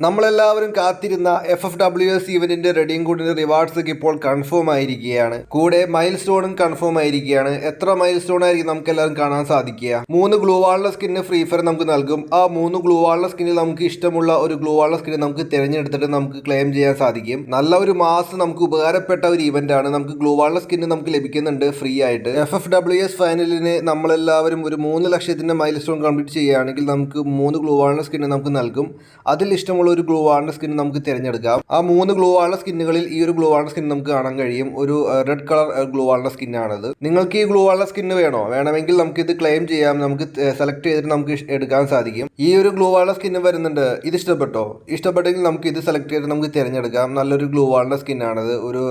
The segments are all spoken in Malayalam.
നമ്മളെല്ലാവരും കാത്തിരുന്ന FFWS ഇവന്റിന്റെ റെഡിയും കൂടിന്റെ റിവാർഡ്സ് ഒക്കെ ഇപ്പോൾ കൺഫേം ആയിരിക്കുകയാണ്. കൂടെ മൈൽ സ്റ്റോണും കൺഫേം ആയിരിക്കുകയാണ്. എത്ര മൈൽ സ്റ്റോൺ ആയിരിക്കും നമുക്ക് എല്ലാവരും കാണാൻ സാധിക്കുക? 3 ഗ്ലൂ വാളിന്റെ സ്കിന്ന് ഫ്രീ ഫയർ നമുക്ക് നൽകും. ആ 3 ഗ്ലൂ വാളിന്റെ സ്കിന്നിൽ നമുക്ക് ഇഷ്ടമുള്ള ഒരു ഗ്ലൂ വാളിന്റെ സ്കിന്ന് നമുക്ക് തിരഞ്ഞെടുത്തിട്ട് നമുക്ക് ക്ലെയിം ചെയ്യാൻ സാധിക്കും. നല്ല ഒരു മാസം നമുക്ക് ഉപകാരപ്പെട്ട ഒരു ഇവന്റ് ആണ്. നമുക്ക് ഗ്ലൂ വാളിന്റെ സ്കിന്ന് നമുക്ക് ലഭിക്കുന്നുണ്ട് ഫ്രീ ആയിട്ട്. FFWS ഫൈനലിന് നമ്മളെല്ലാവരും ഒരു 3 ലക്ഷത്തിന്റെ മൈൽ സ്റ്റോൺ കംപ്ലീറ്റ് ചെയ്യുകയാണെങ്കിൽ നമുക്ക് 3 ഗ്ലൂ വാളിന്റെ സ്കിന്ന് നമുക്ക് നൽകും. അതിൽ ഇഷ്ടമുള്ള ഒരു ഗ്ലൂ വാളിന്റെ സ്കിൻ നമുക്ക് തിരഞ്ഞെടുക്കാം. ആ 3 ഗ്ലൂ വാളിന്റെ സ്കിന്നുകളിൽ ഈ ഒരു ഗ്ലൂ വാളിന്റെ സ്കിൻ നമുക്ക് കാണാൻ കഴിയും. ഒരു റെഡ് കളർ ഗ്ലൂ വാളിന്റെ സ്കിന്നാണത്. നിങ്ങൾക്ക് ഈ ഗ്ലൂ വാളിന്റെ സ്കിന്ന് വേണമെങ്കിൽ നമുക്ക് ഇത് ക്ലെയിം ചെയ്യാം. നമുക്ക് സെലക്ട് ചെയ്തിട്ട് നമുക്ക് എടുക്കാൻ സാധിക്കും. ഈ ഒരു ഗ്ലൂ വാളിന്റെ സ്കിന്ന് വരുന്നുണ്ട്. ഇത് ഇഷ്ടപ്പെട്ടെങ്കിൽ നമുക്ക് ഇത് സെലക്ട് ചെയ്തിട്ട് നമുക്ക് തിരഞ്ഞെടുക്കാം. നല്ലൊരു ഗ്ലൂ വാളിന്റെ സ്കിന്നാണത്. ഒരു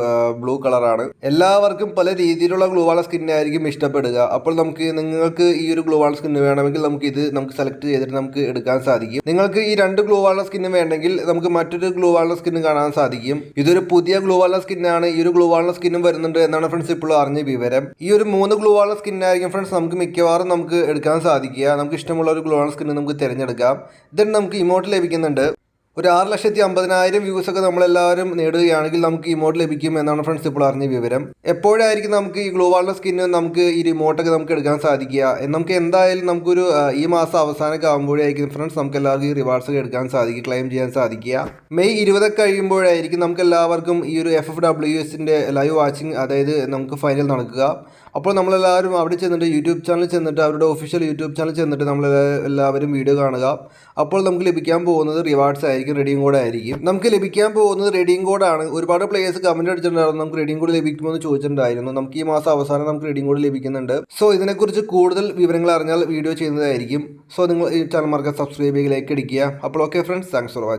ബ്ലൂ കളറാണ്. എല്ലാവർക്കും പല രീതിയിലുള്ള ഗ്ലൂ വാളിന്റെ സ്കിന്നായിരിക്കും ഇഷ്ടപ്പെടുക. അപ്പോൾ നിങ്ങൾക്ക് ഈ ഒരു ഗ്ലൂ വാളിന്റെ സ്കിന്ന് വേണമെങ്കിൽ നമുക്ക് സെലക്ട് ചെയ്തിട്ട് നമുക്ക് എടുക്കാൻ സാധിക്കും. നിങ്ങൾക്ക് ഈ 2 ഗ്ലൂ വാളിന്റെ സ്കിന്ന് വേണ്ടെങ്കിൽ നമുക്ക് മറ്റൊരു ഗ്ലൂ വാളിന്റെ സ്കിന്ന് കാണാൻ സാധിക്കും. ഇതൊരു പുതിയ ഗ്ലൂ വാളിന്റെ സ്കിന്നാണ്. ഈ ഒരു ഗ്ലൂ വാളിന്റെ സ്കിന്നും വരുന്നുണ്ട് എന്നാണ് ഫ്രണ്ട്സ് ഇപ്പോൾ അറിഞ്ഞ വിവരം. ഈ ഒരു 3 ഗ്ലൂ വാളിന്റെ സ്കിന്നായിരിക്കും ഫ്രണ്ട്സ് നമുക്ക് മിക്കവാറും നമുക്ക് എടുക്കാൻ സാധിക്കുക. നമുക്ക് ഇഷ്ടമുള്ള ഒരു ഗ്ലൂ വാളിന്റെ സ്കിന്ന് നമുക്ക് തിരഞ്ഞെടുക്കാം. ഇതിന് നമുക്ക് ഇമോട്ട് ലഭിക്കുന്നുണ്ട്. ഒരു 6,50,000 വ്യൂസ് ഒക്കെ നമ്മളെല്ലാവരും നേടുകയാണെങ്കിൽ നമുക്ക് ഇമോട്ട് ലഭിക്കും എന്നാണ് ഫ്രണ്ട്സ് ഇപ്പോൾ അറിഞ്ഞ വിവരം. എപ്പോഴായിരിക്കും നമുക്ക് ഈ ഗ്ലൂ വാളിന്റെ സ്കിന്ന് നമുക്ക് ഈ റിമോട്ടൊക്കെ നമുക്ക് എടുക്കാൻ സാധിക്കുക? നമുക്ക് എന്തായാലും നമുക്കൊരു ഈ മാസം അവസാനമൊക്കെ ആകുമ്പോഴായിരിക്കും ഫ്രണ്ട്സ് നമുക്ക് എല്ലാവർക്കും ഈ റിവാർഡ്സ് ഒക്കെ എടുക്കാൻ സാധിക്കും, ക്ലെയിം ചെയ്യാൻ സാധിക്കുക. മെയ് 20 കഴിയുമ്പോഴായിരിക്കും നമുക്ക് എല്ലാവർക്കും ഈ ഒരു FFWSന്റെ ലൈവ് വാച്ചിങ്, അതായത് നമുക്ക് ഫൈനൽ നടക്കുക. അപ്പോൾ നമ്മളെല്ലാവരും അവിടെ ചെന്നിട്ട് യൂട്യൂബ് ചാനൽ ചെന്നിട്ട് അവരുടെ ഒഫീഷ്യൽ യൂട്യൂബ് ചാനൽ ചെന്നിട്ട് നമ്മളെല്ലാവരും വീഡിയോ കാണുക. അപ്പോൾ നമുക്ക് ലഭിക്കാൻ പോകുന്നത് റിവാർഡ്സ് ആയിരിക്കും, റെഡിയും കോഡ് ആയിരിക്കും. നമുക്ക് ലഭിക്കാൻ പോകുന്നത് റെഡിയും കോഡാണ്. ഒരുപാട് പ്ലേയേഴ്സ് കമൻറ്റ് അടിച്ചിട്ടുണ്ടായിരുന്നു നമുക്ക് റെഡിയും കോഡ് ലഭിക്കുമോ എന്ന് ചോദിച്ചിട്ടുണ്ടായിരുന്നു. നമുക്ക് ഈ മാസം അവസാനം നമുക്ക് റെഡിയും കോഡ് ലഭിക്കുന്നുണ്ട്. സോ ഇതിനെക്കുറിച്ച് കൂടുതൽ വിവരങ്ങൾ അറിഞ്ഞാൽ വീഡിയോ ചെയ്യുന്നതായിരിക്കും. സോ നിങ്ങൾ ഈ ചാനൽ മാർക്ക് സബ്സ്ക്രൈബ് ചെയ്യുക, ലൈക്ക് അടിക്കുക. അപ്പോൾ okay friends, thanks for watching.